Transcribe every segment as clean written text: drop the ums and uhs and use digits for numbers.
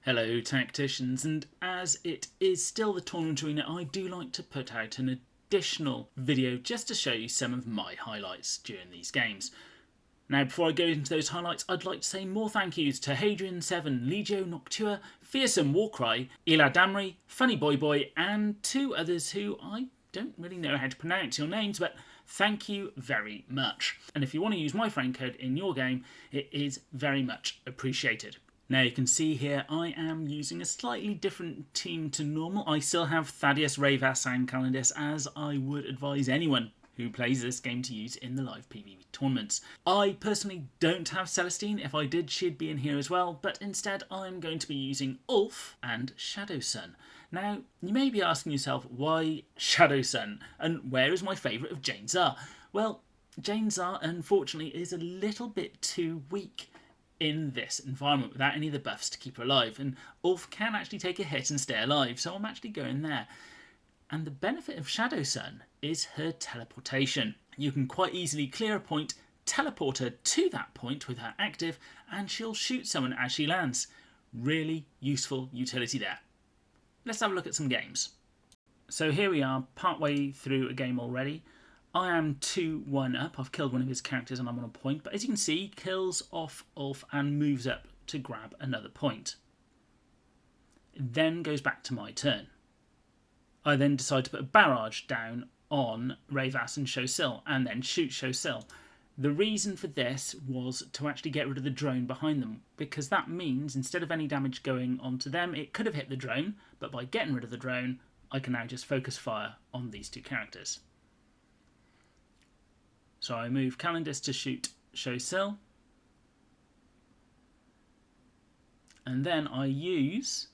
Hello tacticians, and as it is still the tournament arena, I do like to put out an additional video just to show you some of my highlights during these games. Now before I go into those highlights, I'd like to say more thank yous to Hadrian7, Legio Noctua, Fearsome Warcry, Ila Damri, Funny Boy Boy, and two others who I don't really know how to pronounce your names, but thank you very much. And if you want to use my friend code in your game, it is very much appreciated. Now you can see here I am using a slightly different team to normal. I still have Thaddeus, Ravas and Calendis, as I would advise anyone who plays this game to use in the live PvP tournaments. I personally don't have Celestine. If I did, she'd be in here as well, but instead I'm going to be using Ulf and Shadowsun. Now, you may be asking yourself, why Shadowsun? And where is my favourite of Jane Czar? Well, Jane Czar, unfortunately, is a little bit too weak in this environment without any of the buffs to keep her alive, and Ulf can actually take a hit and stay alive, so I'm actually going there. And the benefit of Shadowsun is her teleportation. You can quite easily clear a point, teleport her to that point with her active, and she'll shoot someone as she lands. Really useful utility there. Let's have a look at some games. So here we are, partway through a game already. I am 2-1 up. I've killed one of his characters and I'm on a point, but as you can see, kills off Ulf and moves up to grab another point. It then goes back to my turn. I then decide to put a barrage down on Ravas and Shosil and then shoot Shosil. The reason for this was to actually get rid of the drone behind them, because that means instead of any damage going onto them, it could have hit the drone, but by getting rid of the drone, I can now just focus fire on these two characters. So I move Calendis to shoot Shosil. And then I use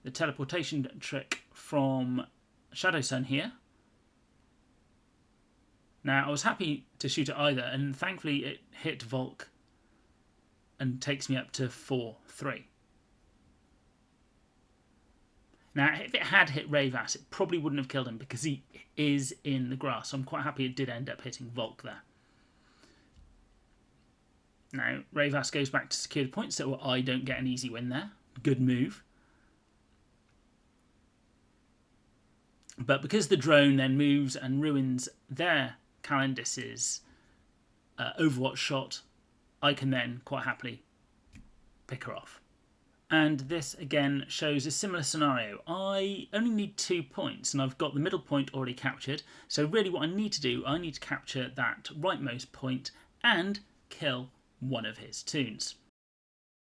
the teleportation trick from Shadowsun here. Now I was happy to shoot at either, and thankfully it hit Volk and takes me up to 4-3. Now if it had hit Ravas, it probably wouldn't have killed him because he is in the grass, so I'm quite happy it did end up hitting Volk there. Now, Ravas goes back to secure the point, so I don't get an easy win there. Good move. But because the drone then moves and ruins their Calendis's Overwatch shot, I can then quite happily pick her off. And this again shows a similar scenario. I only need 2 points and I've got the middle point already captured. So really what I need to do, I need to capture that rightmost point and kill one of his toons.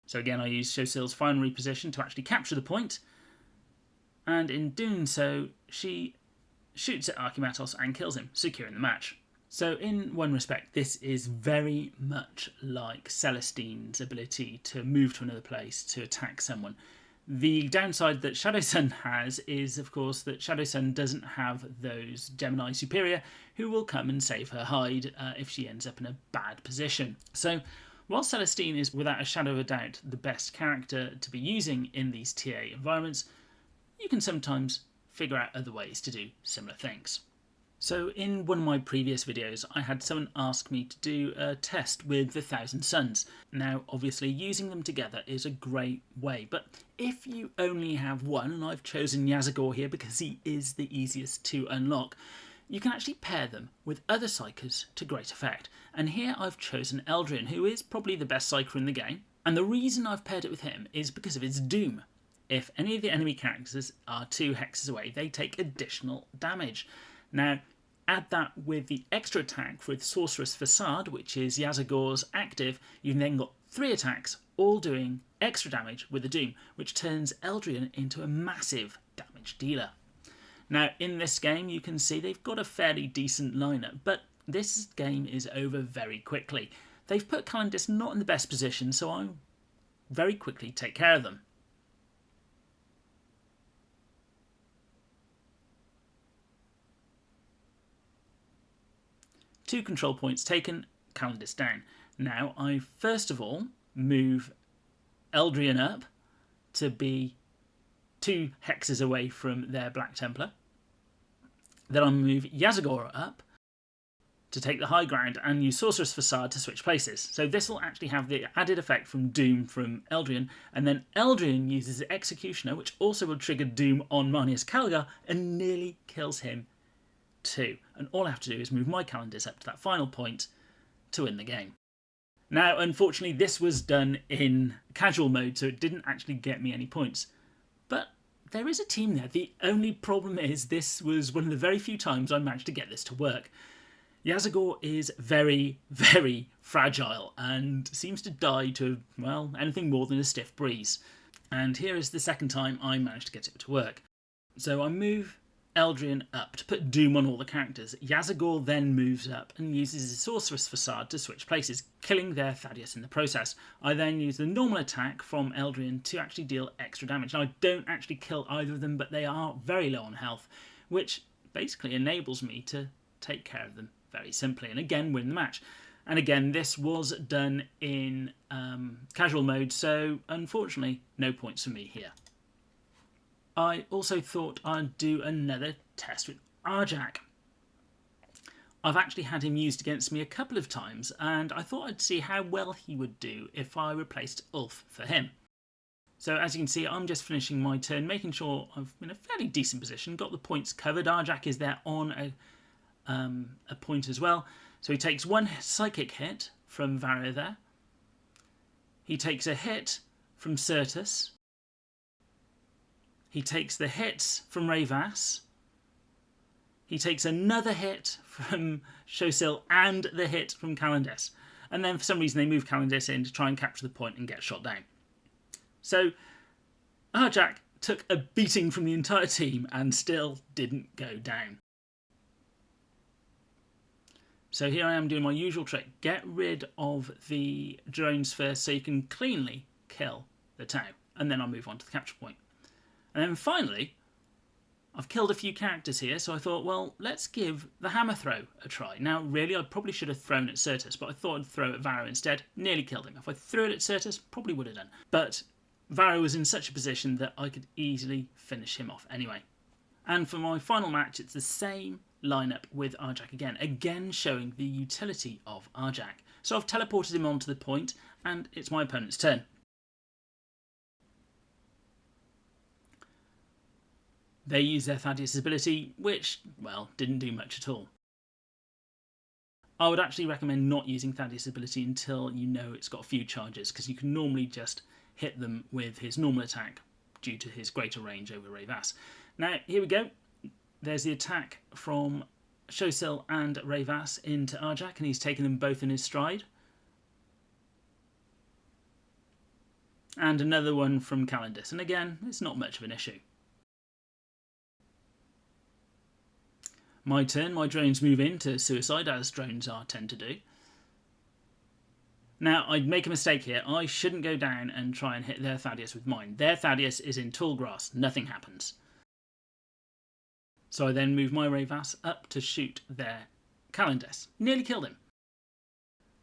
So again I use Shosil's final reposition to actually capture the point, and in doing so she shoots at Archimatos and kills him, securing the match. So in one respect this is very much like Celestine's ability to move to another place to attack someone. The downside that Shadowsun has is, of course, that Shadowsun doesn't have those Gemini Superior who will come and save her hide if she ends up in a bad position. So, while Celestine is without a shadow of a doubt the best character to be using in these TA environments, you can sometimes figure out other ways to do similar things. So in one of my previous videos I had someone ask me to do a test with the Thousand Suns. Now obviously using them together is a great way, but if you only have one, and I've chosen Yazaghor here because he is the easiest to unlock, you can actually pair them with other psychers to great effect. And here I've chosen Eldrian, who is probably the best psyker in the game, and the reason I've paired it with him is because of its doom. If any of the enemy characters are 2 hexes away, they take additional damage. Now, add that with the extra attack with Sorceress Facade, which is Yazaghor's active, you've then got 3 attacks, all doing extra damage with the Doom, which turns Eldrian into a massive damage dealer. Now, in this game, you can see they've got a fairly decent lineup, but this game is over very quickly. They've put Calendis not in the best position, so I'll very quickly take care of them. Two control points taken, Calendis down. Now I first of all move Eldrian up to be 2 hexes away from their Black Templar. Then I move Yazaghor up to take the high ground and use Sorcerer's Facade to switch places. So this will actually have the added effect from Doom from Eldrian, and then Eldrian uses the Executioner, which also will trigger Doom on Marneus Calgar and nearly kills him too. And all I have to do is move my Calendis up to that final point to win the game. Now, unfortunately, this was done in casual mode, so it didn't actually get me any points. But there is a team there. The only problem is this was one of the very few times I managed to get this to work. Yazaghor is very, very fragile and seems to die to, well, anything more than a stiff breeze. And here is the second time I managed to get it to work. So I move Eldrian up to put Doom on all the characters. Yazaghor then moves up and uses his Sorcerer's Facade to switch places, killing their Thaddeus in the process. I then use the normal attack from Eldrian to actually deal extra damage. Now, I don't actually kill either of them, but they are very low on health, which basically enables me to take care of them very simply and again win the match. And again, this was done in casual mode, so unfortunately no points for me here. I also thought I'd do another test with Arjac. I've actually had him used against me a couple of times, and I thought I'd see how well he would do if I replaced Ulf for him. So as you can see, I'm just finishing my turn, making sure I'm in a fairly decent position, got the points covered. Arjac is there on a point as well. So he takes one psychic hit from Varro there. He takes a hit from Certus. He takes the hits from Rayvas. He takes another hit from Shosil and the hit from Calendis. And then for some reason they move Calendis in to try and capture the point and get shot down. So Arjac took a beating from the entire team and still didn't go down. So here I am doing my usual trick. Get rid of the drones first so you can cleanly kill the Tau. And then I'll move on to the capture point. And then finally, I've killed a few characters here, so I thought, well, let's give the hammer throw a try. Now, really, I probably should have thrown at Certus, but I thought I'd throw at Varro instead. Nearly killed him. If I threw it at Certus, probably would have done. But Varro was in such a position that I could easily finish him off anyway. And for my final match, it's the same lineup with Arjac again showing the utility of Arjac. So I've teleported him onto the point, and it's my opponent's turn. They use their Thaddeus ability, which, well, didn't do much at all. I would actually recommend not using Thaddeus ability until you know it's got a few charges, because you can normally just hit them with his normal attack due to his greater range over Rayvas. Now, here we go. There's the attack from Shosil and Rayvas into Arjac, and he's taken them both in his stride. And another one from Calendis, and again, it's not much of an issue. My turn, my drones move into suicide, as drones tend to do. Now, I'd make a mistake here. I shouldn't go down and try and hit their Thaddeus with mine. Their Thaddeus is in tall grass. Nothing happens. So I then move my Rayvas up to shoot their Calendis. Nearly killed him.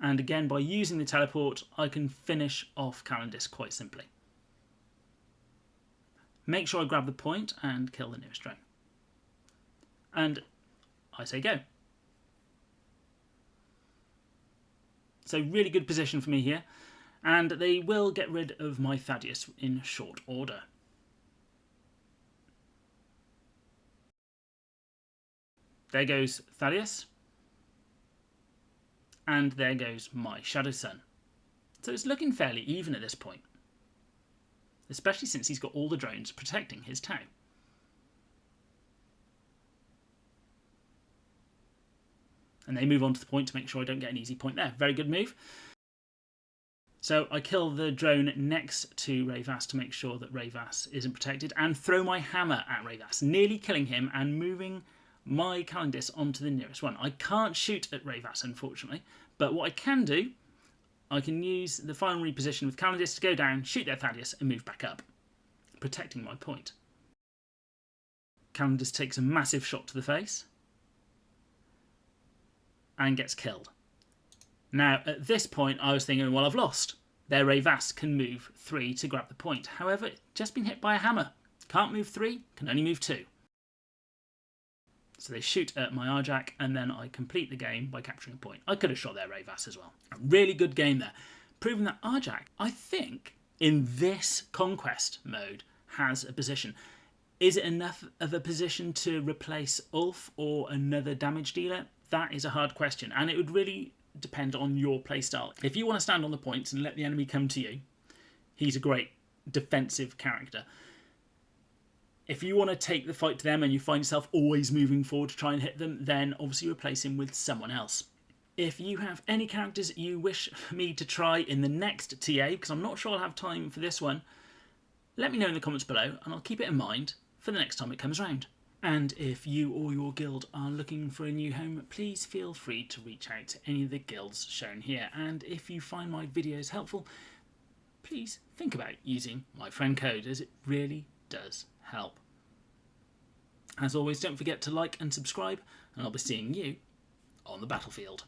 And again, by using the teleport, I can finish off Calendis quite simply. Make sure I grab the point and kill the nearest drone. And I say go. So really good position for me here. And they will get rid of my Thaddeus in short order. There goes Thaddeus. And there goes my Shadow Sun. So it's looking fairly even at this point. Especially since he's got all the drones protecting his Tau. And they move on to the point to make sure I don't get an easy point there. Very good move. So I kill the drone next to Rayvas to make sure that Rayvas isn't protected and throw my hammer at Rayvas, nearly killing him and moving my Calendis onto the nearest one. I can't shoot at Rayvas, unfortunately, but what I can do, I can use the final reposition with Calendis to go down, shoot their Thaddeus and move back up, protecting my point. Calendis takes a massive shot to the face and gets killed. Now, at this point, I was thinking, well, I've lost. Their Rayvas can move 3 to grab the point. However, just been hit by a hammer. Can't move 3, can only move 2. So they shoot at my Arjac, and then I complete the game by capturing a point. I could have shot their Ravas as well. A really good game there. Proving that Arjac, I think, in this Conquest mode, has a position. Is it enough of a position to replace Ulf or another damage dealer? That is a hard question, and it would really depend on your playstyle. If you want to stand on the points and let the enemy come to you, he's a great defensive character. If you want to take the fight to them and you find yourself always moving forward to try and hit them, then obviously replace him with someone else. If you have any characters you wish me to try in the next TA, because I'm not sure I'll have time for this one, let me know in the comments below and I'll keep it in mind for the next time it comes around. And if you or your guild are looking for a new home, please feel free to reach out to any of the guilds shown here. And if you find my videos helpful, please think about using my friend code, as it really does help. As always, don't forget to like and subscribe, and I'll be seeing you on the battlefield.